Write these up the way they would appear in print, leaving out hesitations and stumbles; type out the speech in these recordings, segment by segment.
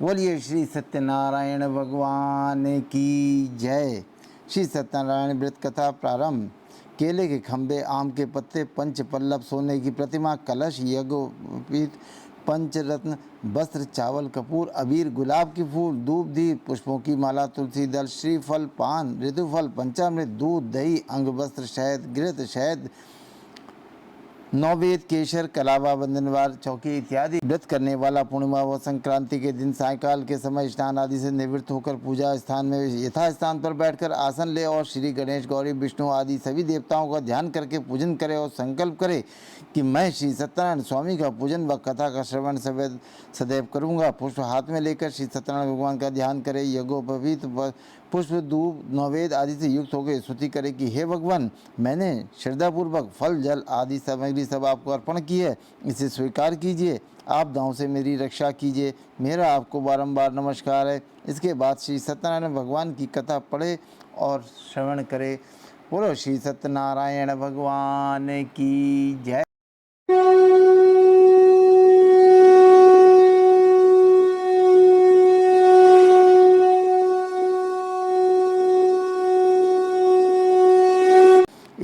बोलिए श्री सत्यनारायण भगवान की जय। श्री सत्यनारायण व्रत कथा प्रारंभ। केले के खंभे, आम के पत्ते, पंच पल्लव, सोने की प्रतिमा, कलश, यज्ञोपवीत, पंचरत्न, वस्त्र, चावल, कपूर, अबीर, गुलाब की फूल, धूप, दीप, पुष्पों की माला, तुलसी दल, श्रीफल, पान, ऋतुफल, पंचामृत, दूध, दही, अंग वस्त्र, शहद, घृत, शहद, नौवेद, केशर, कलावा, बंधनवार, चौकी इत्यादि। व्रत करने वाला पूर्णिमा व संक्रांति के दिन सायंकाल के समय स्नान आदि से निवृत्त होकर पूजा स्थान में यथास्थान पर बैठकर आसन ले और श्री गणेश, गौरी, विष्णु आदि सभी देवताओं का ध्यान करके पूजन करे और संकल्प करे कि मैं श्री सत्यनारायण स्वामी का पूजन व कथा का श्रवण सदैव करूँगा। पुष्प हाथ में लेकर श्री सत्यनारायण भगवान का ध्यान करे। यज्ञोपवीत पुष्प, धूप, नैवेद्य आदि से युक्त होकर स्तुति करे कि हे भगवान, मैंने श्रद्धापूर्वक फल, जल आदि सामग्री सब आपको अर्पण की है, इसे स्वीकार कीजिए। आपदाओं से मेरी रक्षा कीजिए। मेरा आपको बारंबार नमस्कार है। इसके बाद श्री सत्यनारायण भगवान की कथा पढ़े और श्रवण करे। बोलो श्री सत्यनारायण भगवान की जय।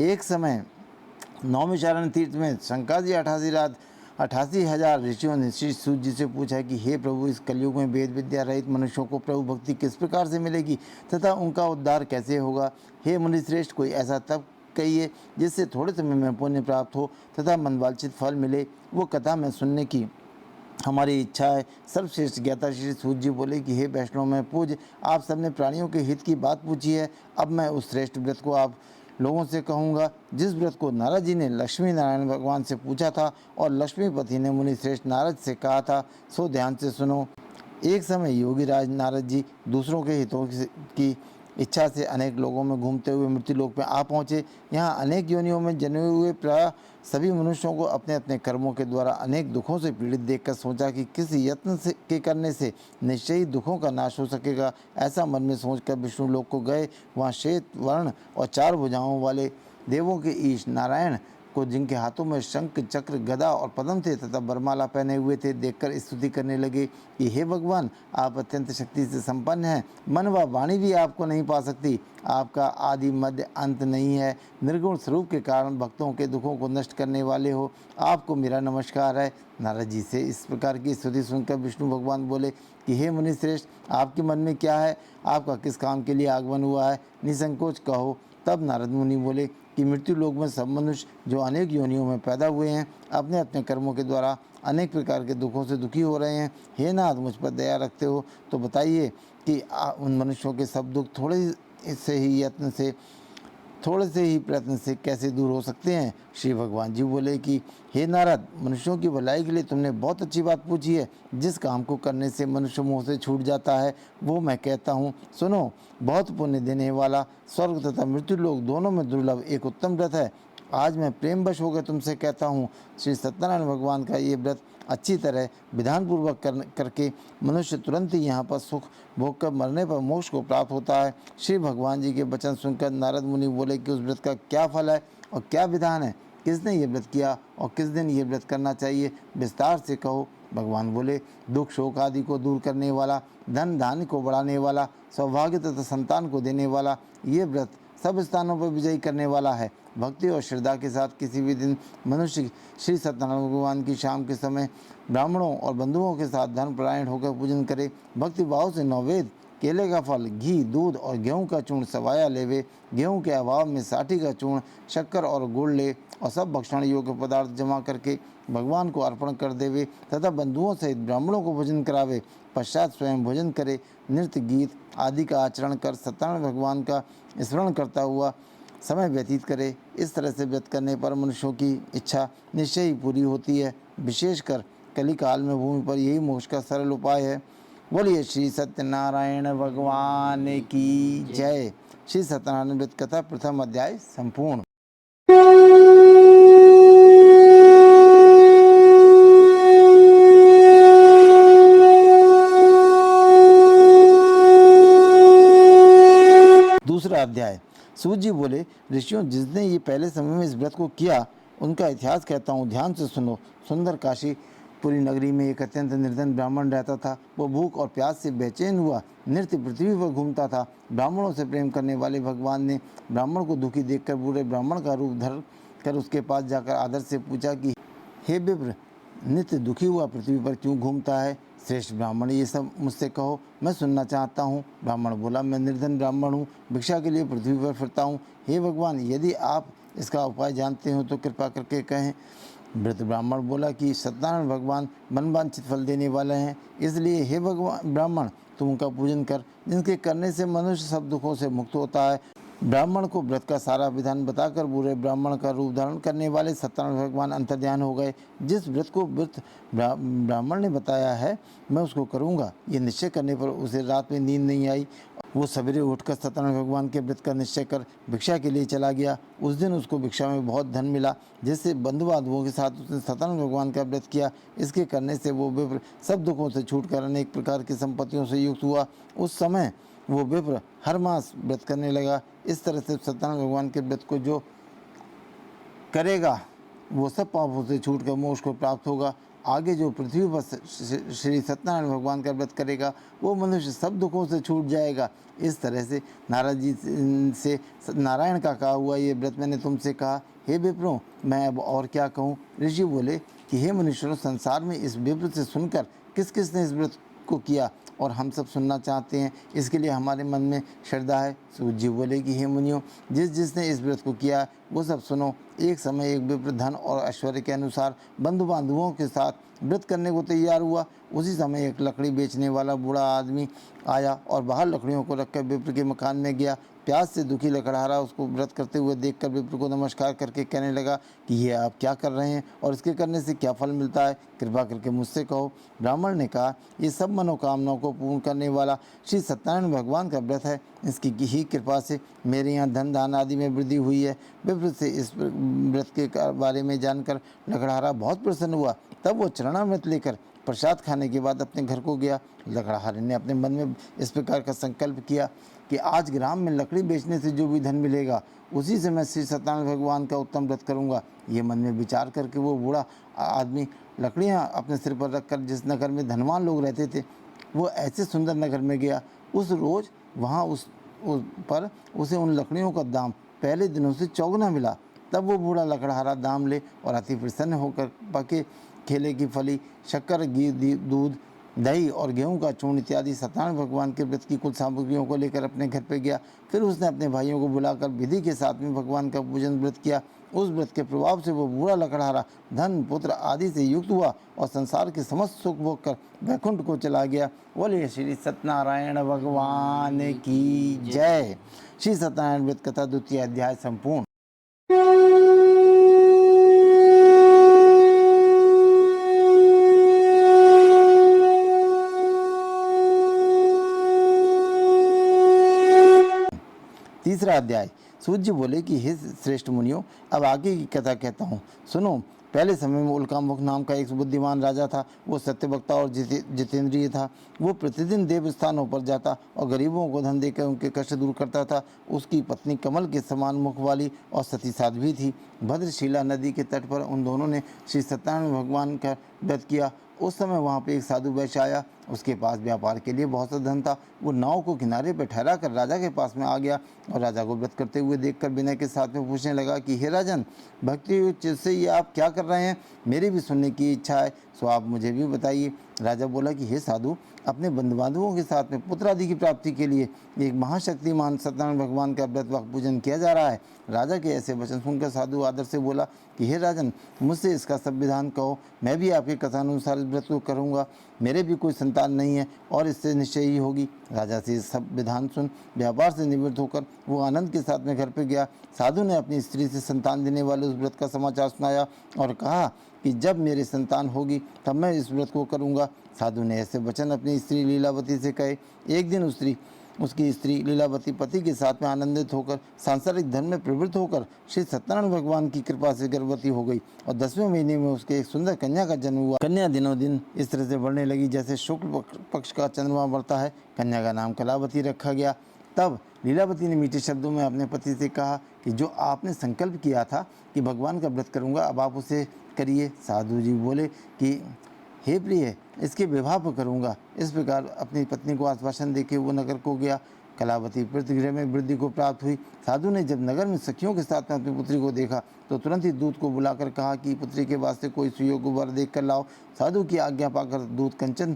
एक समय नौमिचारण तीर्थ में शंकराजी 88,000 ऋषियों ने श्री सूत जी से पूछा कि हे प्रभु, इस कलयुग में वेद विद्या रहित मनुष्यों को प्रभु भक्ति किस प्रकार से मिलेगी तथा उनका उद्धार कैसे होगा। हे मुनिश्रेष्ठ, कोई ऐसा तप कहिए जिससे थोड़े समय में पुण्य प्राप्त हो तथा मनवांछित फल मिले। वो कथा में सुनने की हमारी इच्छा है। सर्वश्रेष्ठ ज्ञाता श्री सूत जी बोले कि हे वैष्णव में पूज्य, आप सबने प्राणियों के हित की बात पूछी है। अब मैं उस श्रेष्ठ व्रत को आप लोगों से कहूँगा जिस व्रत को नारद जी ने लक्ष्मी नारायण भगवान से पूछा था और लक्ष्मीपति ने मुनि श्रेष्ठ नारद से कहा था, सो ध्यान से सुनो। एक समय योगी राज नारद जी दूसरों के हितों की इच्छा से अनेक लोगों में घूमते हुए मृत्युलोक में आ पहुँचे। यहाँ अनेक योनियों में जन्मे हुए प्राय सभी मनुष्यों को अपने अपने कर्मों के द्वारा अनेक दुखों से पीड़ित देखकर सोचा कि किसी यत्न के करने से निश्चय ही दुखों का नाश हो सकेगा। ऐसा मन में सोचकर विष्णु लोक को गए। वहाँ श्वेत वर्ण और 4 भुजाओं वाले देवों के ईश नारायण को, जिनके हाथों में शंख, चक्र, गदा और पद्म थे तथा बरमाला पहने हुए थे, देखकर स्तुति करने लगे कि हे भगवान, आप अत्यंत शक्ति से संपन्न हैं। मन व वाणी भी आपको नहीं पा सकती। आपका आदि मध्य अंत नहीं है। निर्गुण स्वरूप के कारण भक्तों के दुखों को नष्ट करने वाले हो। आपको मेरा नमस्कार है। नारद जी से इस प्रकार की स्तुति सुनकर विष्णु भगवान बोले कि हे मुनि श्रेष्ठ, आपके मन में क्या है? आपका किस काम के लिए आगमन हुआ है? निसंकोच कहो। तब नारद मुनि बोले कि मृत्यु लोक में सब मनुष्य जो अनेक योनियों में पैदा हुए हैं, अपने अपने कर्मों के द्वारा अनेक प्रकार के दुखों से दुखी हो रहे हैं। हे नाथ, मुझ पर दया रखते हो तो बताइए कि उन मनुष्यों के सब दुख थोड़े से ही प्रयत्न से कैसे दूर हो सकते हैं। श्री भगवान जी बोले कि हे नारद, मनुष्यों की भलाई के लिए तुमने बहुत अच्छी बात पूछी है। जिस काम को करने से मनुष्य मोह से छूट जाता है वो मैं कहता हूँ, सुनो। बहुत पुण्य देने वाला, स्वर्ग तथा मृत्यु लोक दोनों में दुर्लभ एक उत्तम व्रत है। आज मैं प्रेमवश होकर तुमसे कहता हूँ, श्री सत्यनारायण भगवान का ये व्रत अच्छी तरह विधानपूर्वक करके मनुष्य तुरंत ही यहाँ पर सुख भोग कर मरने पर मोक्ष को प्राप्त होता है। श्री भगवान जी के वचन सुनकर नारद मुनि बोले कि उस व्रत का क्या फल है और क्या विधान है? किसने ये व्रत किया और किस दिन ये व्रत करना चाहिए? विस्तार से कहो। भगवान बोले, दुख शोक आदि को दूर करने वाला, धन धान्य को बढ़ाने वाला, सौभाग्य तथा संतान को देने वाला ये व्रत सब स्थानों पर विजयी करने वाला है। भक्ति और श्रद्धा के साथ किसी भी दिन मनुष्य श्री सत्यनारायण भगवान की शाम के समय ब्राह्मणों और बंधुओं के साथ धर्म परायण होकर पूजन करे। भक्ति भाव से नौवेद, केले का फल, घी, दूध और गेहूं का चूर्ण सवाया लेवे। गेहूं के अभाव में साठी का चूर्ण, शक्कर और गुड़ ले और सब भक्षण योग्य पदार्थ जमा करके भगवान को अर्पण कर देवे तथा बंधुओं सहित ब्राह्मणों को भोजन करावे। पश्चात स्वयं भोजन करे। नृत्य गीत आदि का आचरण कर सत्यनारायण भगवान का स्मरण करता हुआ समय व्यतीत करे। इस तरह से व्रत करने पर मनुष्यों की इच्छा निश्चय ही पूरी होती है। विशेषकर कली काल में भूमि पर यही मोक्ष का सरल उपाय है। बोलिए श्री सत्यनारायण भगवान की जय। श्री सत्यनारायण व्रत कथा प्रथम अध्याय संपूर्ण। दूसरा अध्याय। सूत जी बोले, ऋषियों, जिसने ये पहले समय में इस व्रत को किया उनका इतिहास कहता हूँ, ध्यान से सुनो। सुंदर काशी पूरी नगरी में एक अत्यंत निर्धन ब्राह्मण रहता था। वो भूख और प्यास से बेचैन हुआ नृत्य पृथ्वी पर घूमता था। ब्राह्मणों से प्रेम करने वाले भगवान ने ब्राह्मण को दुखी देखकर बूढ़े ब्राह्मण का रूप धर कर उसके पास जाकर आदर से पूछा कि हे विप्र, नित्य दुखी हुआ पृथ्वी पर क्यों घूमता है? श्रेष्ठ ब्राह्मण, ये सब मुझसे कहो, मैं सुनना चाहता हूँ। ब्राह्मण बोला, मैं निर्धन ब्राह्मण हूँ, भिक्षा के लिए पृथ्वी पर फिरता हूँ। हे भगवान, यदि आप इसका उपाय जानते हो तो कृपा करके कहें। वृद्ध ब्राह्मण बोला कि सत्यनारायण भगवान मनवांछित फल देने वाले हैं, इसलिए हे भगवान ब्राह्मण, तुम उनका पूजन कर, जिनके करने से मनुष्य सब दुखों से मुक्त होता है। ब्राह्मण को व्रत का सारा विधान बताकर बूढ़े ब्राह्मण का रूप धारण करने वाले सत्यनारायण भगवान अंतर्ध्यान हो गए। जिस व्रत को ब्राह्मण ने बताया है, मैं उसको करूँगा, ये निश्चय करने पर उसे रात में नींद नहीं आई। वो सवेरे उठकर सत्यनारायण भगवान के व्रत का निश्चय कर भिक्षा के लिए चला गया। उस दिन उसको भिक्षा में बहुत धन मिला, जिससे बंधु बांधवों के साथ उसने सत्यनारायण भगवान का व्रत किया। इसके करने से वो विप्र सब दुखों से छूटकर अनेक प्रकार की संपत्तियों से युक्त हुआ। उस समय वो विप्र हर मास व्रत करने लगा। इस तरह से सत्यनारायण भगवान के व्रत को जो करेगा वो सब पापों से छूटकर मोक्ष को प्राप्त होगा। आगे जो पृथ्वी पर श्री सत्यनारायण भगवान का व्रत करेगा वो मनुष्य सब दुखों से छूट जाएगा। इस तरह से नारद जी से नारायण का कहा हुआ ये व्रत मैंने तुमसे कहा। हे विप्रो, मैं अब और क्या कहूँ? ऋषि बोले कि हे मनुष्यों, संसार में इस विप्र से सुनकर किस किस ने इस व्रत को किया और हम सब सुनना चाहते हैं, इसके लिए हमारे मन में श्रद्धा है। सूत जी बोले कि हे मुनियों, जिसने इस व्रत को किया वो सब सुनो। एक समय एक विप्र धन और ऐश्वर्य के अनुसार बंधु बांधवों के साथ व्रत करने को तैयार हुआ। उसी समय एक लकड़ी बेचने वाला बूढ़ा आदमी आया और बाहर लकड़ियों को रखकर विप्र के मकान में गया। प्यास से दुखी लकड़हारा उसको व्रत करते हुए देखकर विप्र को नमस्कार करके कहने लगा कि ये आप क्या कर रहे हैं और इसके करने से क्या फल मिलता है? कृपा करके मुझसे कहो। ब्राह्मण ने कहा, ये सब मनोकामनाओं को पूर्ण करने वाला श्री सत्यनारायण भगवान का व्रत है। इसकी ही कृपा से मेरे यहाँ धन दान आदि में वृद्धि हुई है। विप्र से इस व्रत के बारे में जानकर लकड़हारा बहुत प्रसन्न हुआ। तब वो चरणामृत लेकर प्रसाद खाने के बाद अपने घर को गया। लकड़हारे ने अपने मन में इस प्रकार का संकल्प किया कि आज ग्राम में लकड़ी बेचने से जो भी धन मिलेगा उसी से मैं श्री सत्यनारायण भगवान का उत्तम व्रत करूंगा। ये मन में विचार करके वो बूढ़ा आदमी लकड़ियां अपने सिर पर रखकर जिस नगर में धनवान लोग रहते थे वो ऐसे सुंदर नगर में गया। उस रोज़ वहाँ पर उसे उन लकड़ियों का दाम पहले दिनों से चौगुना मिला। तब वो बूढ़ा लकड़हारा दाम ले और अति प्रसन्न होकर पके केले की फली, शक्कर, घी, दूध, दही और गेहूं का चूर्ण इत्यादि सत्यनारायण भगवान के व्रत की कुल सामग्रियों को लेकर अपने घर पे गया। फिर उसने अपने भाइयों को बुलाकर विधि के साथ में भगवान का पूजन व्रत किया। उस व्रत के प्रभाव से वो बूढ़ा लकड़हारा धन पुत्र आदि से युक्त हुआ और संसार के समस्त सुख भोग कर वैकुंठ को चला गया। बोले श्री सत्यनारायण भगवान की जय। श्री सत्यनारायण व्रत कथा द्वितीय अध्याय संपूर्ण। तीसरा अध्याय। सूत जी बोले कि हे श्रेष्ठ मुनियों, अब आगे की कथा कहता हूँ, सुनो। पहले समय में उल्कामुख नाम का एक बुद्धिमान राजा था। वो सत्यवक्ता और जितेंद्रिय था। वो प्रतिदिन देव स्थानों पर जाता और गरीबों को धन देकर उनके कष्ट दूर करता था। उसकी पत्नी कमल के समान मुख वाली और सती साध्वी थी। भद्रशिला नदी के तट पर उन दोनों ने श्री सत्यनारायण भगवान का व्रत किया। उस समय वहाँ पे एक साधु वैश्य आया। उसके पास व्यापार के लिए बहुत सा धन था। वो नाव को किनारे पर ठहरा कर राजा के पास में आ गया और राजा को व्रत करते हुए देखकर विनय के साथ में पूछने लगा कि हे राजन, भक्ति चित्त से ये आप क्या कर रहे हैं? मेरी भी सुनने की इच्छा है, सो आप मुझे भी बताइए। राजा बोला कि हे साधु, अपने बंधु बांधवों के साथ में पुत्र आदि की प्राप्ति के लिए एक महाशक्तिमान सत्यनारायण भगवान का व्रत व पूजन किया जा रहा है। राजा के ऐसे वचन सुनकर साधु आदर से बोला कि हे राजन, मुझसे इसका सब विधान कहो, मैं भी आपके कथानुसार इस व्रत को करूँगा। मेरे भी कोई संतान नहीं है और इससे निश्चय ही होगी। राजा से सब विधान सुन व्यापार से निवृत्त होकर वो आनंद के साथ में घर पर गया। साधु ने अपनी स्त्री से संतान देने वाले उस व्रत का समाचार सुनाया और कहा कि जब मेरे संतान होगी तब मैं इस व्रत को करूँगा। साधु ने ऐसे वचन अपनी स्त्री लीलावती से कहे। एक दिन उसकी स्त्री लीलावती पति के साथ में आनंदित होकर सांसारिक धर्म में प्रवृत्त होकर श्री सत्यनारायण भगवान की कृपा से गर्भवती हो गई और 10वें महीने में उसके एक सुंदर कन्या का जन्म हुआ। कन्या दिनों दिन इस तरह से बढ़ने लगी जैसे शुक्ल पक्ष का चंद्रमा बढ़ता है। कन्या का नाम कलावती रखा गया। तब लीलावती ने मीठे शब्दों में अपने पति से कहा कि जो आपने संकल्प किया था कि भगवान का व्रत करूंगा, अब आप उसे करिए। साधु जी बोले कि हे प्रिय, इसके विवाह पर करूँगा। इस प्रकार अपनी पत्नी को आश्वासन देके वो नगर को गया। कलावती प्रतिगृह में वृद्धि को प्राप्त हुई। साधु ने जब नगर में सखियों के साथ में अपनी पुत्री को देखा तो तुरंत ही दूत को बुलाकर कहा कि पुत्री के वास्ते कोई सुयोग्य वर देख कर लाओ। साधु की आज्ञा पाकर दूत कंचन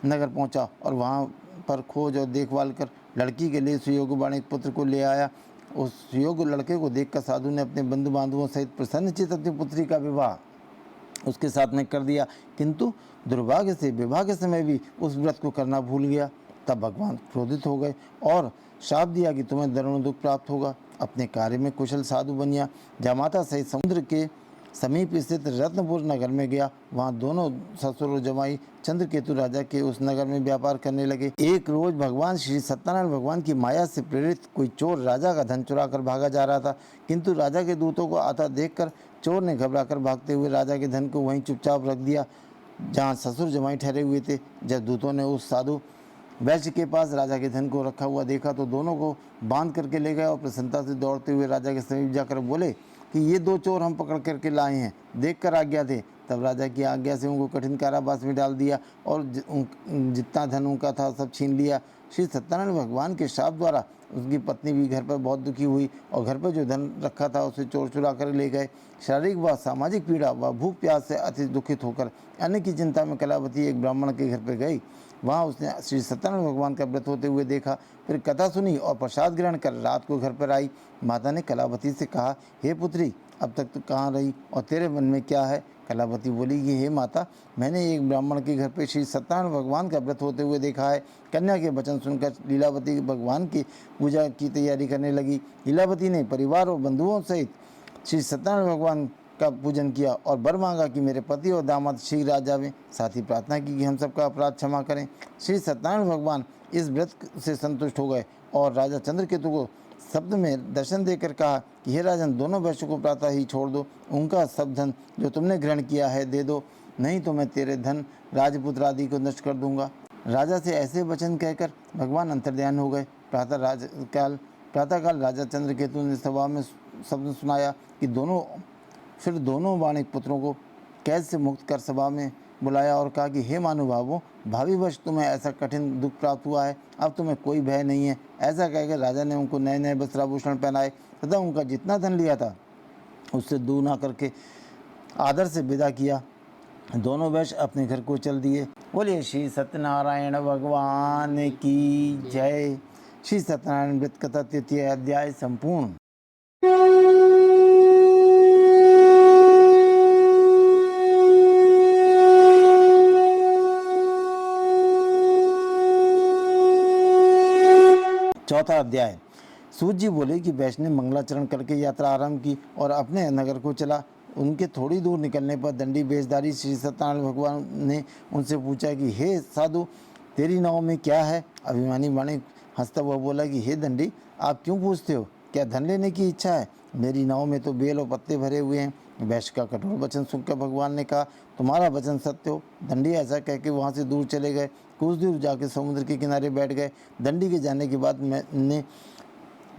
नगर पहुंचा और वहां पर खोज और देखभाल कर लड़की के लिए सुयोग्य वाणिक पुत्र को ले आया। उस सुयोग्य लड़के को देखकर साधु ने अपने बंधु बांधवों सहित प्रसन्नचित्त अपनी पुत्री का विवाह उसके साथ में कर दिया, किंतु दुर्भाग्य से विवाह के समय भी उस व्रत को करना भूल गया। तब भगवान क्रोधित हो गए और शाप दिया कि तुम्हें दारुण दुख प्राप्त होगा। अपने कार्य में कुशल साधु बनिया जामाता सहित समुद्र के समीप स्थित रत्नपुर नगर में गया। वहाँ दोनों ससुर और जमाई चंद्रकेतु राजा के उस नगर में व्यापार करने लगे। एक रोज भगवान श्री सत्यनारायण भगवान की माया से प्रेरित कोई चोर राजा का धन चुरा कर भागा जा रहा था, किंतु राजा के दूतों को आता देखकर चोर ने घबराकर भागते हुए राजा के धन को वहीं चुपचाप रख दिया जहाँ ससुर जमाई ठहरे हुए थे। जब दूतों ने उस साधु वैश्य के पास राजा के धन को रखा हुआ देखा तो दोनों को बांध करके ले गए और प्रसन्नता से दौड़ते हुए राजा के समीप जाकर बोले कि ये दो चोर हम पकड़ करके लाए हैं, देख कर आज्ञा थे। तब राजा की आज्ञा से उनको कठिन कारावास में डाल दिया और जितना धन उनका था सब छीन लिया। श्री सत्यनारायण भगवान के शाप द्वारा उसकी पत्नी भी घर पर बहुत दुखी हुई और घर पर जो धन रखा था उसे चोर चुरा कर ले गए। शारीरिक व सामाजिक पीड़ा व भूख प्यास से अति दुखित होकर अन्न की चिंता में कलावती एक ब्राह्मण के घर पर गई। वहाँ उसने श्री सत्यनारायण भगवान का व्रत होते हुए देखा, फिर कथा सुनी और प्रसाद ग्रहण कर रात को घर पर आई। माता ने कलावती से कहा, हे पुत्री, अब तक तो कहाँ रही और तेरे मन में क्या है? कलावती बोली कि हे माता, मैंने एक ब्राह्मण के घर पर श्री सत्यनारायण भगवान का व्रत होते हुए देखा है। कन्या के वचन सुनकर लीलावती भगवान की पूजा की तैयारी करने लगी। लीलावती ने परिवार और बंधुओं सहित श्री सत्यनारायण भगवान का पूजन किया और वर मांगा कि मेरे पति और दामाद शीघ्र आ जावें। साथ ही प्रार्थना की कि हम सबका अपराध क्षमा करें। श्री सत्यनारायण भगवान इस व्रत से संतुष्ट हो गए और राजा चंद्रकेतु को शब्द में दर्शन देकर कहा कि हे राजन, दोनों वैश्यों को प्रातः ही छोड़ दो, उनका सब धन जो तुमने ग्रहण किया है दे दो, नहीं तो मैं तेरे धन राजपुत्र आदि को नष्ट कर दूंगा। राजा से ऐसे वचन कहकर भगवान अंतर्ध्यान हो गए। प्रातःकाल राजा चंद्रकेतु ने सभा में शब्द सुनाया कि दोनों वाणिक पुत्रों को कैद से मुक्त कर सभा में बुलाया और कहा कि हे महानुभावों, भावी वर्ष तुम्हें ऐसा कठिन दुख प्राप्त हुआ है, अब तुम्हें कोई भय नहीं है। ऐसा कहकर राजा ने उनको नए नए वस्त्राभूषण पहनाए तथा उनका जितना धन लिया था उससे दूना करके आदर से विदा किया। दोनों वैश्य अपने घर को चल दिए। बोलिए श्री सत्यनारायण भगवान की जय। श्री सत्यनारायण व्रत कथा तृतीय अध्याय संपूर्ण। चौथा अध्याय। सूत जी बोले कि वैश्य ने मंगलाचरण करके यात्रा आरंभ की और अपने नगर को चला। उनके थोड़ी दूर निकलने पर दंडी बेशधारी श्री सत्यनारायण भगवान ने उनसे पूछा कि हे साधु, तेरी नाव में क्या है? अभिमानी वाणिक हंसता हुआ बोला कि हे दंडी, आप क्यों पूछते हो? क्या धन लेने की इच्छा है? मेरी नाव में तो बेल और पत्ते भरे हुए हैं। वैश्य का कठोर वचन सुनकर भगवान ने कहा, तुम्हारा वचन सत्य हो। दंडी ऐसा कहकर वहाँ से दूर चले गए। कुछ दूर जाकर समुद्र के किनारे बैठ गए। दंडी के जाने के बाद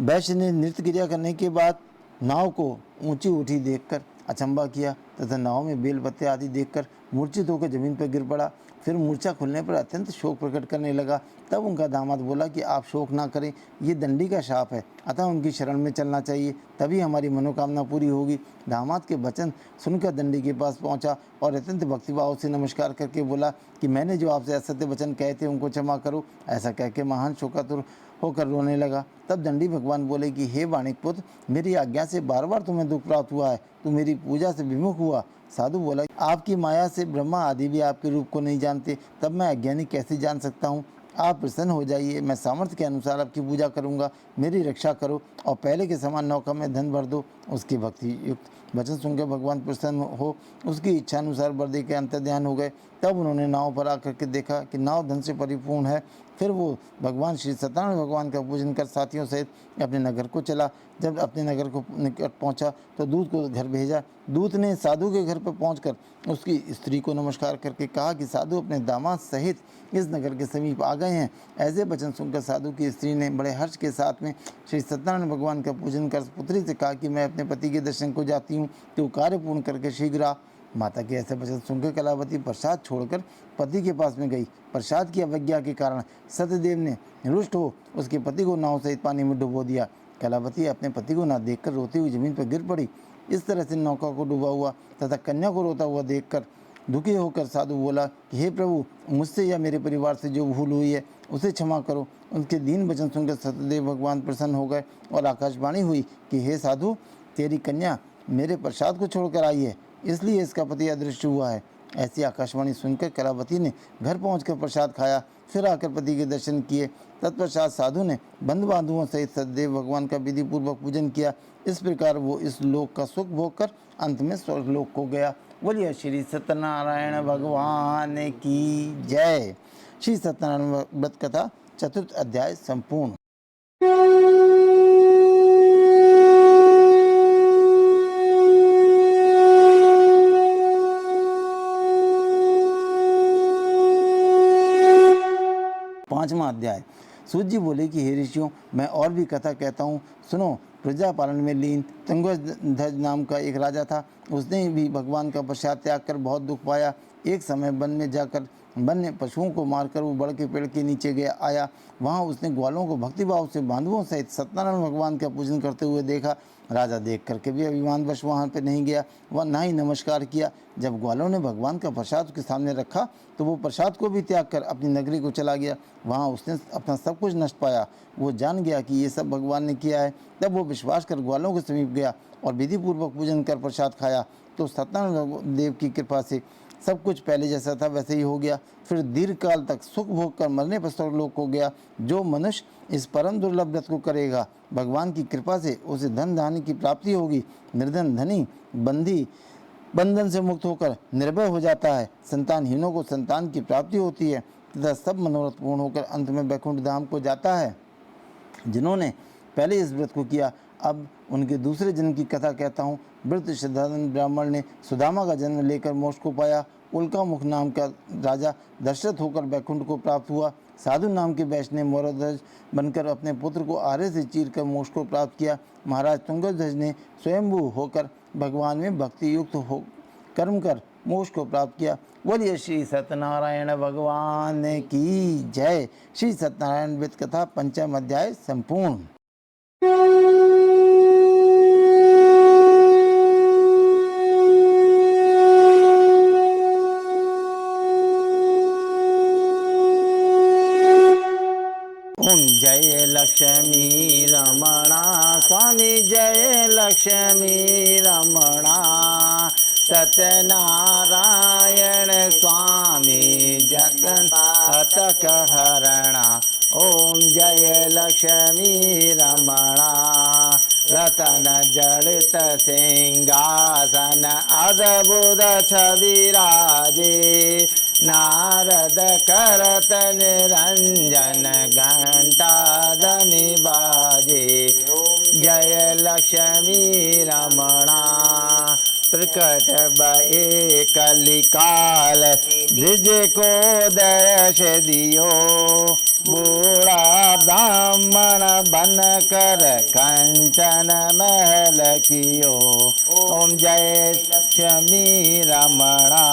वैश्य ने नृत्य क्रिया करने के बाद नाव को ऊंची उठी देखकर अचंभा किया तथा नाव में बेल पत्ते आदि देखकर मूर्छित होकर जमीन पर गिर पड़ा। फिर मूर्छा खुलने पर अत्यंत शोक प्रकट करने लगा। तब उनका दामाद बोला कि आप शोक ना करें, ये दंडी का शाप है, अतः उनकी शरण में चलना चाहिए, तभी हमारी मनोकामना पूरी होगी। दामाद के वचन सुनकर दंडी के पास पहुंचा और अत्यंत भक्तिभाव से नमस्कार करके बोला कि मैंने जो आपसे असत्य वचन कहे थे उनको क्षमा करो। ऐसा कहकर महान शोकातुर होकर रोने लगा। तब दंडी भगवान बोले कि हे वाणिक पुत्र, मेरी आज्ञा से बार बार तुम्हें दुख प्राप्त हुआ है, तू मेरी पूजा से विमुख हुआ। साधु बोला, आपकी माया से ब्रह्मा आदि भी आपके रूप को नहीं जानते, तब मैं अज्ञानी कैसे जान सकता हूँ? आप प्रसन्न हो जाइए, मैं सामर्थ्य के अनुसार आपकी पूजा करूँगा, मेरी रक्षा करो और पहले के समान नौका में धन भर दो। उसकी भक्ति युक्त वचन सुनकर भगवान प्रसन्न हो उसकी इच्छा अनुसार भर दे के अंतर्ध्यान हो गए। तब उन्होंने नाव पर आकर के देखा कि नाव धन से परिपूर्ण है। फिर वो भगवान श्री सत्यनारायण भगवान का पूजन कर साथियों सहित अपने नगर को चला। जब अपने नगर को निकट पहुंचा तो दूत को घर भेजा। दूत ने साधु के घर पर पहुंचकर उसकी स्त्री को नमस्कार करके कहा कि साधु अपने दामाद सहित इस नगर के समीप आ गए हैं। ऐसे वचन सुनकर साधु की स्त्री ने बड़े हर्ष के साथ में श्री सत्यनारायण भगवान का पूजन कर पुत्री से कहा कि मैं अपने पति के दर्शन को जाती हूँ, तो कार्य पूर्ण करके शीघ्र आ। माता के ऐसे वचन सुनकर कलावती प्रसाद छोड़कर पति के पास में गई। प्रसाद की अवज्ञा के कारण सत्यदेव ने रुष्ट हो उसके पति को नाव सहित पानी में डुबो दिया। कलावती अपने पति को न देखकर रोती हुई जमीन पर गिर पड़ी। इस तरह से नौका को डूबा हुआ तथा कन्या को रोता हुआ देखकर दुखी होकर साधु बोला कि हे प्रभु, मुझसे या मेरे परिवार से जो भूल हुई है उसे क्षमा करो। उनके दीन वचन सुनकर सत्यदेव भगवान प्रसन्न हो गए और आकाशवाणी हुई कि हे साधु, तेरी कन्या मेरे प्रसाद को छोड़कर आई है, इसलिए इसका पति अदृश्य हुआ है। ऐसी आकाशवाणी सुनकर कलावती ने घर पहुंचकर प्रसाद खाया, फिर आकर पति के दर्शन किए। तत्पश्चात साधु ने बंधु बांधुओं सहित सत्यदेव भगवान का विधि पूर्वक पूजन किया। इस प्रकार वो इस लोक का सुख भोग कर अंत में स्वर्गलोक को गया। बोलिए श्री सत्यनारायण भगवान की जय। श्री सत्यनारायण व्रत कथा चतुर्थ अध्याय संपूर्ण। पांचवा अध्याय। सूत जी बोले कि हे ऋषियों, मैं और भी कथा कहता हूँ, सुनो। प्रजा पालन में लीन तुंगध्वज नाम का एक राजा था। उसने भी भगवान का प्रसाद त्याग कर बहुत दुख पाया। एक समय वन में जाकर वन्य पशुओं को मारकर वो बड़ के पेड़ के नीचे गया आया। वहाँ उसने ग्वालों को भक्तिभाव से बांधवों सहित सत्यनारायण भगवान का पूजन करते हुए देखा। राजा देख करके भी अभिमानवश वहाँ पर नहीं गया, वह ना ही नमस्कार किया। जब ग्वालों ने भगवान का प्रसाद उसके सामने रखा तो वो प्रसाद को भी त्याग कर अपनी नगरी को चला गया। वहाँ उसने अपना सब कुछ नष्ट पाया। वो जान गया कि ये सब भगवान ने किया है। तब वो विश्वास कर ग्वालों के समीप गया और विधि पूर्वक पूजन कर प्रसाद खाया। तो सत्यनारायण देव की कृपा से सब कुछ पहले जैसा था वैसे ही हो गया। फिर दीर्घ काल तक सुख भोग कर मरने पर स्वर्गलोक को गया। जो मनुष्य इस परम दुर्लभ व्रत को करेगा, भगवान की कृपा से उसे धन धान्य की प्राप्ति होगी। निर्धन धनी बंदी बंधन से मुक्त होकर निर्भय हो जाता है। संतानहीनों को संतान की प्राप्ति होती है तथा सब मनोरथ पूर्ण होकर अंत में वैकुंठ धाम को जाता है। जिन्होंने पहले इस व्रत को किया, अब उनके दूसरे जन्म की कथा कहता हूँ। वृद्ध श्रद्धावान ब्राह्मण ने सुदामा का जन्म लेकर मोक्ष को पाया। उल्कामुख नाम का राजा दशरथ होकर वैकुंठ को प्राप्त हुआ। साधु नाम के वैष्णव ने मोरध्वज बनकर अपने पुत्र को आरे से चीर कर मोक्ष को प्राप्त किया। महाराज तुंगध्वज ने स्वयंभू होकर भगवान में भक्ति युक्त हो कर्म कर मोक्ष को प्राप्त किया। बोलिए श्री सत्यनारायण भगवान की जय। श्री सत्यनारायण व्रत कथा पंचम अध्याय संपूर्ण। ओम जय लक्ष्मी रमणा स्वामी, जय लक्ष्मी रमणा। सत्यनारायण स्वामी जतन अतक हरणा। ओम जय लक्ष्मी रमणा। रतन जड़ित सिंहासन अद्भुत छविराजे। नारद करत निरंजन घंटा धनि बाजे। जय लक्ष्मी रमणा। प्रकट भये कलिकाल द्विज को दर्श दियो। बूढ़ा ब्राह्मण बन कर कंचन महल कियो। ओम जय लक्ष्मी रमणा।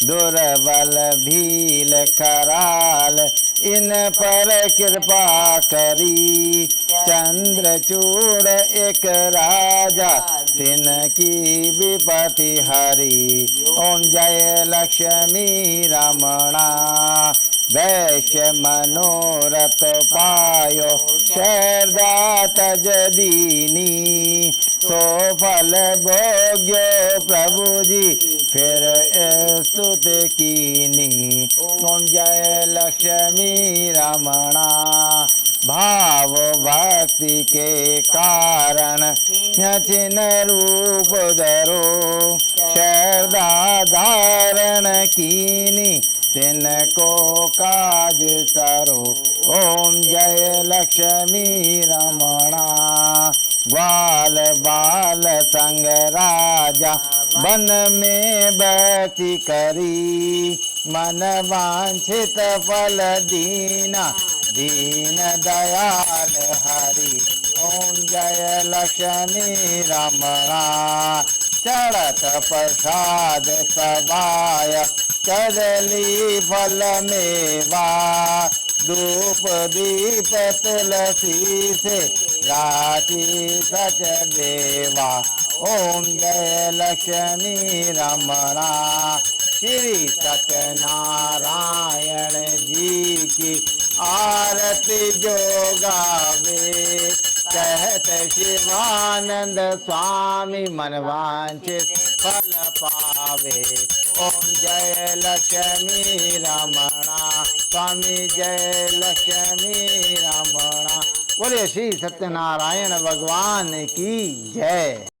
दुर्बल भील कराल इन पर कृपा करी। चंद्रचूड़ एक राजा तिनकी विपत्ति हरी। ओम जय लक्ष्मी रमणा। वैश्य मनोरथ पायो शरदा तज दीनी। सो फल भोग्यो प्रभु जी फिर स्तुत कीनी। ओम जय लक्ष्मी रमणा। भाव भक्ति के कारण छिन रूप धरो। शरदा धारण कीनी तिनको काज सरो। ओम जय लक्ष्मी रमणा। ग्वाल बाल संग राजा वन में बती करी। मन वांछित फल दीना दीन दयाल हरि। ओम जय लक्ष्मी रमणा। चढ़त प्रसाद सबाय कदली फल मेवा धूप दीप तुलसी से राखी सच देवा। ओम जय लक्ष्मी रमणा श्री सत्यनारायण जी की आरती जो गावे कहत शिवानंद स्वामी मन वांछित फल पावे। ओम जय लक्ष्मी रमणा स्वामी जय लक्ष्मी रमणा। बोले श्री सत्यनारायण भगवान की जय।